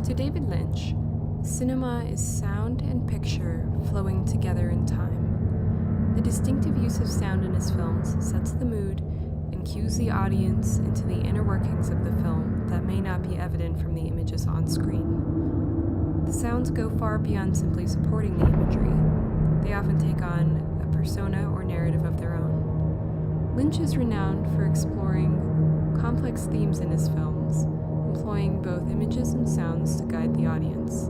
To David Lynch, cinema is sound and picture flowing together in time. The distinctive use of sound in his films sets the mood and cues the audience into the inner workings of the film that may not be evident from the images on screen. The sounds go far beyond simply supporting the imagery. They often take on a persona or narrative of their own. Lynch is renowned for exploring complex themes in his films, employing both images and sounds to guide the audience.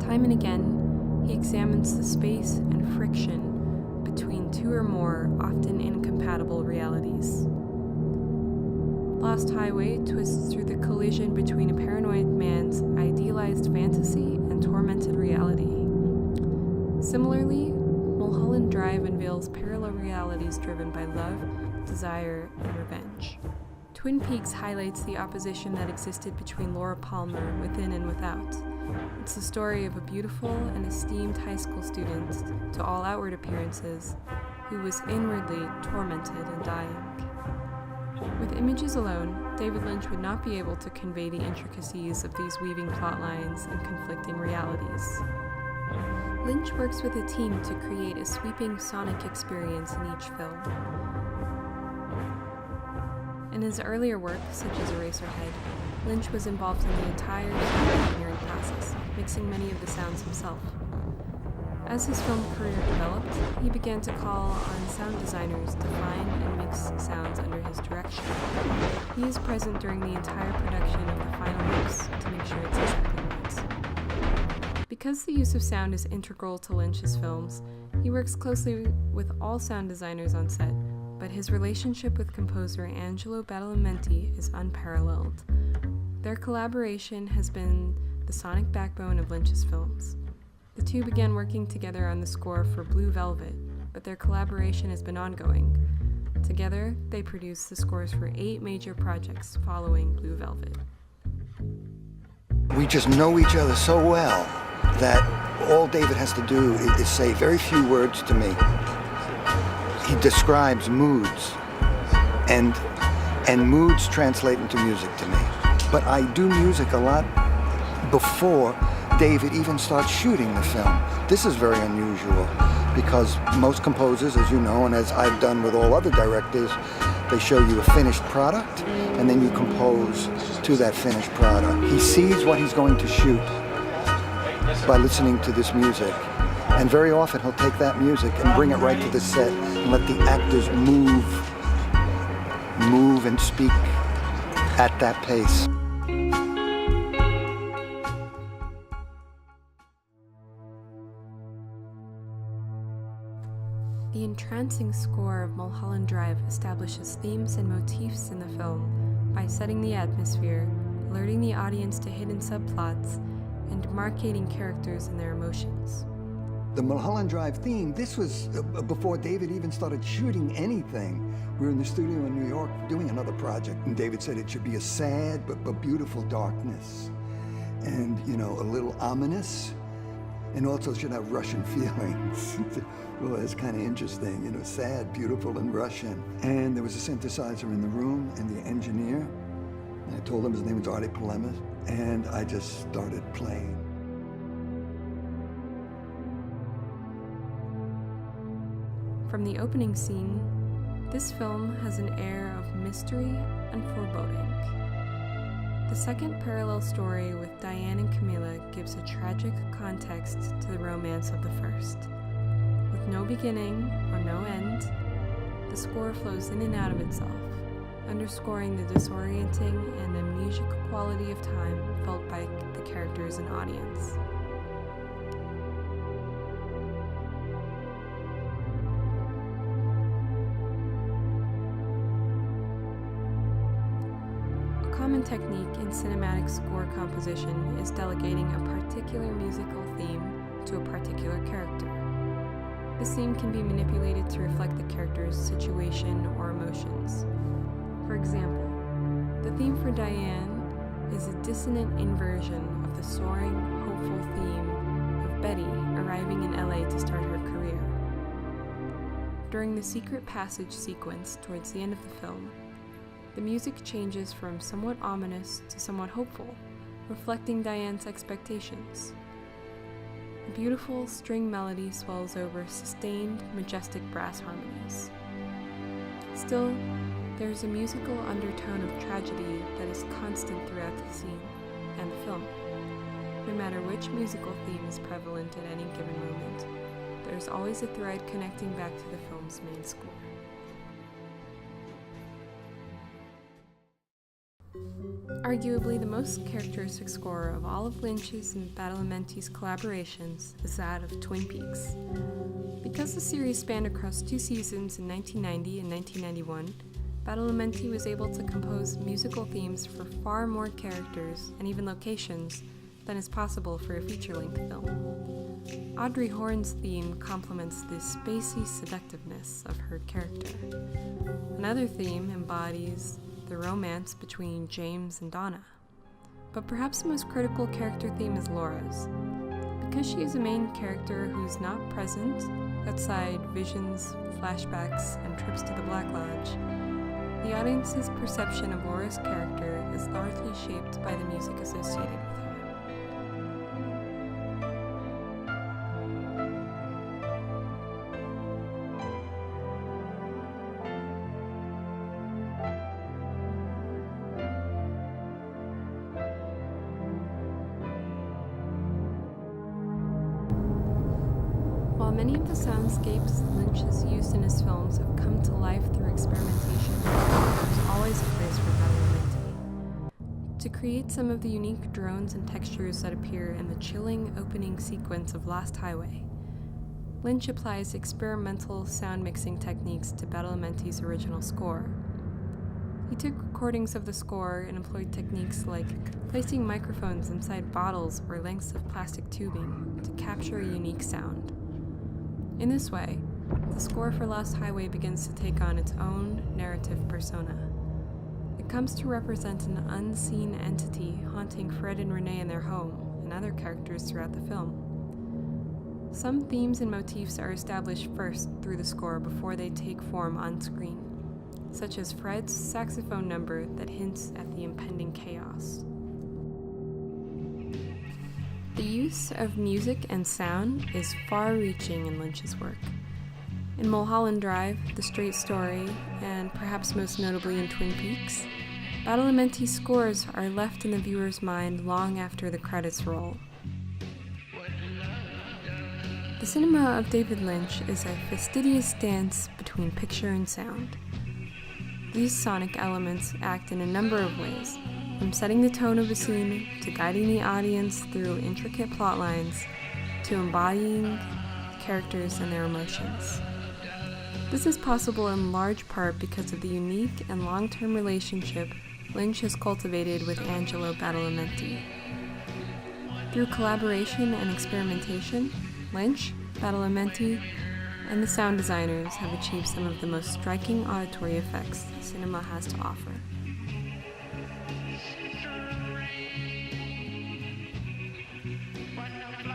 Time and again, he examines the space and friction between two or more, often incompatible realities. Lost Highway twists through the collision between a paranoid man's idealized fantasy and tormented reality. Similarly, Mulholland Drive unveils parallel realities driven by love, desire, and revenge. Twin Peaks highlights the opposition that existed between Laura Palmer within and without. It's the story of a beautiful and esteemed high school student, to all outward appearances, who was inwardly tormented and dying. With images alone, David Lynch would not be able to convey the intricacies of these weaving plot lines and conflicting realities. Lynch works with a team to create a sweeping sonic experience in each film. In his earlier work, such as Eraserhead, Lynch was involved in the entire sound engineering process, mixing many of the sounds himself. As his film career developed, he began to call on sound designers to find and mix sounds under his direction. He is present during the entire production of the final mix to make sure it's exactly right. Because the use of sound is integral to Lynch's films, he works closely with all sound designers on set, but his relationship with composer Angelo Badalamenti is unparalleled. Their collaboration has been the sonic backbone of Lynch's films. The two began working together on the score for Blue Velvet, but their collaboration has been ongoing. Together, they produced the scores for 8 major projects following Blue Velvet. We just know each other so well that all David has to do is say very few words to me. He describes moods, and moods translate into music to me. But I do music a lot before David even starts shooting the film. This is very unusual because most composers, as you know, and as I've done with all other directors, they show you a finished product and then you compose to that finished product. He sees what he's going to shoot by listening to this music. And very often he'll take that music and bring it right to the set and let the actors move and speak at that pace. The entrancing score of Mulholland Drive establishes themes and motifs in the film by setting the atmosphere, alerting the audience to hidden subplots, and demarcating characters and their emotions. The Mulholland Drive theme, this was before David even started shooting anything. We were in the studio in New York doing another project, and David said it should be a sad but beautiful darkness. And, you know, a little ominous, and also should have Russian feelings. Well, it's kind of interesting, you know, sad, beautiful, and Russian. And there was a synthesizer in the room, and the engineer, and I told him his name was Artie Polemis, and I just started playing. From the opening scene, this film has an air of mystery and foreboding. The second parallel story with Diane and Camilla gives a tragic context to the romance of the first. With no beginning or no end, the score flows in and out of itself, underscoring the disorienting and amnesic quality of time felt by the characters and audience. A common technique in cinematic score composition is delegating a particular musical theme to a particular character. This theme can be manipulated to reflect the character's situation or emotions. For example, the theme for Diane is a dissonant inversion of the soaring, hopeful theme of Betty arriving in LA to start her career. During the secret passage sequence towards the end of the film, the music changes from somewhat ominous to somewhat hopeful, reflecting Diane's expectations. A beautiful string melody swells over sustained, majestic brass harmonies. Still, there's a musical undertone of tragedy that is constant throughout the scene and the film. No matter which musical theme is prevalent at any given moment, there's always a thread connecting back to the film's main score. Arguably the most characteristic score of all of Lynch's and Badalamenti's collaborations is that of Twin Peaks. Because the series spanned across 2 seasons in 1990 and 1991, Badalamenti was able to compose musical themes for far more characters and even locations than is possible for a feature-length film. Audrey Horne's theme complements the spacey seductiveness of her character. Another theme embodies the romance between James and Donna. But perhaps the most critical character theme is Laura's. Because she is a main character who's not present outside visions, flashbacks, and trips to the Black Lodge, the audience's perception of Laura's character is largely shaped by the music associated with her. While many of the soundscapes Lynch has used in his films have come to life through experimentation, there's always a place for Badalamenti. To create some of the unique drones and textures that appear in the chilling opening sequence of Lost Highway, Lynch applies experimental sound mixing techniques to Badalamenti's original score. He took recordings of the score and employed techniques like placing microphones inside bottles or lengths of plastic tubing to capture a unique sound. In this way, the score for Lost Highway begins to take on its own narrative persona. It comes to represent an unseen entity haunting Fred and Renee in their home and other characters throughout the film. Some themes and motifs are established first through the score before they take form on screen, such as Fred's saxophone number that hints at the impending chaos. The use of music and sound is far-reaching in Lynch's work. In Mulholland Drive, The Straight Story, and perhaps most notably in Twin Peaks, Badalamenti's scores are left in the viewer's mind long after the credits roll. The cinema of David Lynch is a fastidious dance between picture and sound. These sonic elements act in a number of ways, from setting the tone of a scene, to guiding the audience through intricate plot lines, to embodying characters and their emotions. This is possible in large part because of the unique and long-term relationship Lynch has cultivated with Angelo Badalamenti. Through collaboration and experimentation, Lynch, Badalamenti, and the sound designers have achieved some of the most striking auditory effects cinema has to offer. When the